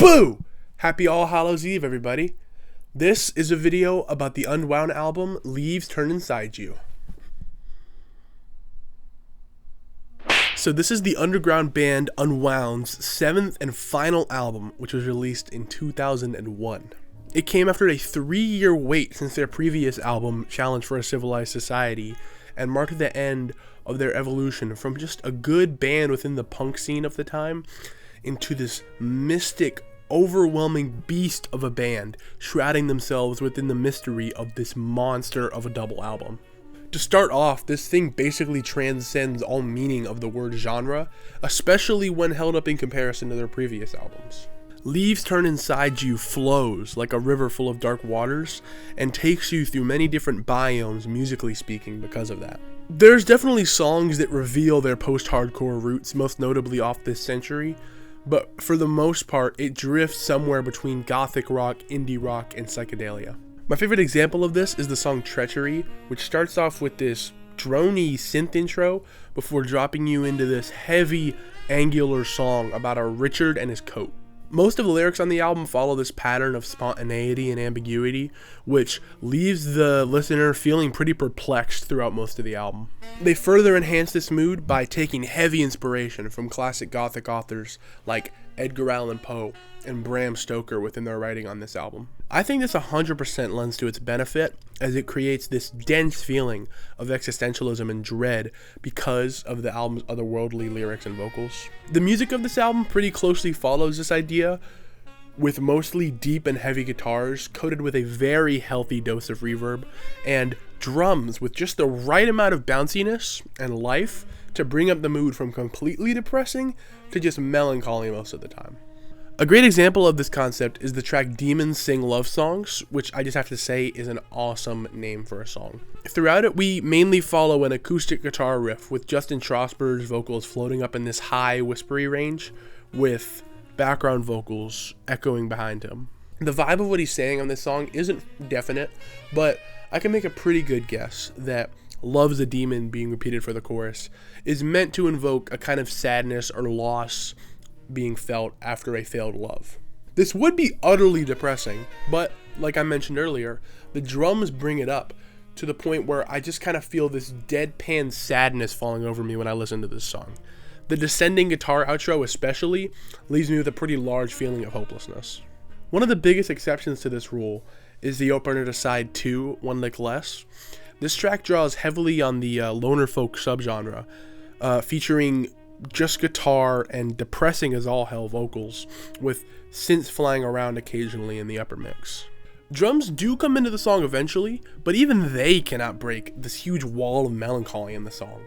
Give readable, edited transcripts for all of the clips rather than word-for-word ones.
Boo! Happy All Hallows Eve, everybody. This is a video about the Unwound album, Leaves Turn Inside You. So this is the underground band Unwound's 7th and final album, which was released in 2001. It came after a 3-year wait since their previous album, Challenge for a Civilized Society, and marked the end of their evolution from just a good band within the punk scene of the time into this mystic, overwhelming beast of a band, shrouding themselves within the mystery of this monster of a double album. To start off, this thing basically transcends all meaning of the word genre, especially when held up in comparison to their previous albums. Leaves Turn Inside You flows like a river full of dark waters and takes you through many different biomes, musically speaking, because of that. There's definitely songs that reveal their post-hardcore roots, most notably Off This Century, but for the most part, it drifts somewhere between gothic rock, indie rock, and psychedelia. My favorite example of this is the song Treachery, which starts off with this drony synth intro before dropping you into this heavy, angular song about a Richard and his coat. Most of the lyrics on the album follow this pattern of spontaneity and ambiguity, which leaves the listener feeling pretty perplexed throughout most of the album. They further enhance this mood by taking heavy inspiration from classic gothic authors like Edgar Allan Poe and Bram Stoker within their writing on this album. I think this 100% lends to its benefit, as it creates this dense feeling of existentialism and dread because of the album's otherworldly lyrics and vocals. The music of this album pretty closely follows this idea, with mostly deep and heavy guitars coated with a very healthy dose of reverb, and drums with just the right amount of bounciness and life to bring up the mood from completely depressing to just melancholy most of the time. A great example of this concept is the track Demons Sing Love Songs, which I just have to say is an awesome name for a song. Throughout it, we mainly follow an acoustic guitar riff with Justin Strasberg's vocals floating up in this high, whispery range with background vocals echoing behind him. The vibe of what he's saying on this song isn't definite, but I can make a pretty good guess that "Love's a Demon" being repeated for the chorus is meant to invoke a kind of sadness or loss being felt after a failed love. This would be utterly depressing, but like I mentioned earlier, the drums bring it up to the point where I just kind of feel this deadpan sadness falling over me when I listen to this song. The descending guitar outro especially leaves me with a pretty large feeling of hopelessness. One of the biggest exceptions to this rule is the opener to side 2, One Lick Less. This track draws heavily on the loner folk subgenre, featuring just guitar and depressing as all hell vocals, with synths flying around occasionally in the upper mix. Drums do come into the song eventually, but even they cannot break this huge wall of melancholy in the song.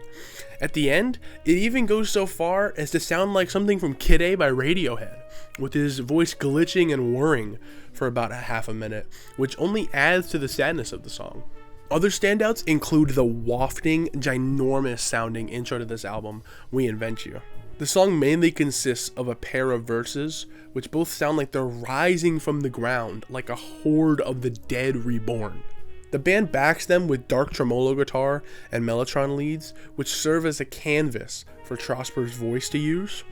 At the end, it even goes so far as to sound like something from Kid A by Radiohead, with his voice glitching and whirring for about a half a minute, which only adds to the sadness of the song. Other standouts include the wafting, ginormous sounding intro to this album, We Invent You. The song mainly consists of a pair of verses, which both sound like they're rising from the ground, like a horde of the dead reborn. The band backs them with dark tremolo guitar and mellotron leads, which serve as a canvas for Strasberg's voice to use,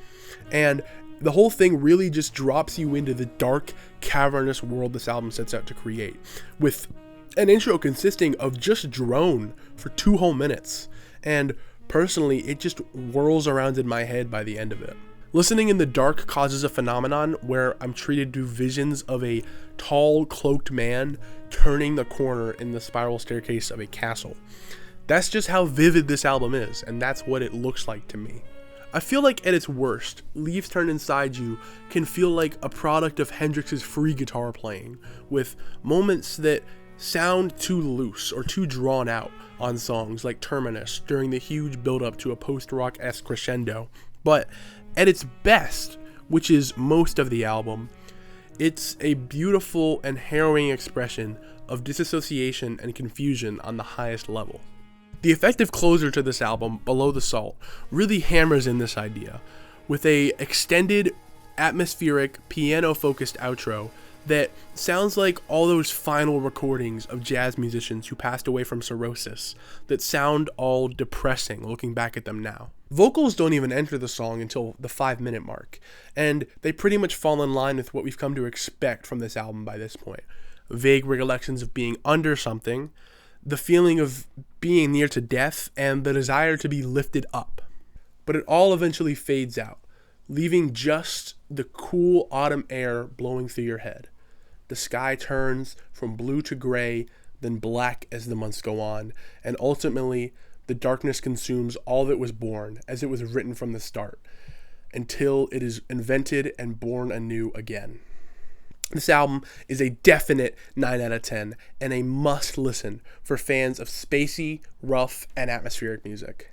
and the whole thing really just drops you into the dark, cavernous world this album sets out to create, with an intro consisting of just drone for 2 whole minutes, and personally, it just whirls around in my head by the end of it. Listening in the dark causes a phenomenon where I'm treated to visions of a tall, cloaked man turning the corner in the spiral staircase of a castle. That's just how vivid this album is, and that's what it looks like to me. I feel like at its worst, Leaves Turn Inside You can feel like a product of Hendrix's free guitar playing, with moments that sound too loose or too drawn out on songs like Terminus during the huge build-up to a post-rock-esque crescendo. But at its best, which is most of the album, it's a beautiful and harrowing expression of disassociation and confusion on the highest level. The effective closer to this album, Below the Salt, really hammers in this idea, with a extended, atmospheric, piano-focused outro that sounds like all those final recordings of jazz musicians who passed away from cirrhosis that sound all depressing looking back at them now. Vocals don't even enter the song until the 5-minute mark, and they pretty much fall in line with what we've come to expect from this album by this point. Vague recollections of being under something, the feeling of being near to death, and the desire to be lifted up. But it all eventually fades out, leaving just the cool autumn air blowing through your head. The sky turns from blue to gray, then black as the months go on, and ultimately the darkness consumes all that was born as it was written from the start, until it is invented and born anew again. This album is a definite 9 out of 10 and a must listen for fans of spacey, rough, and atmospheric music.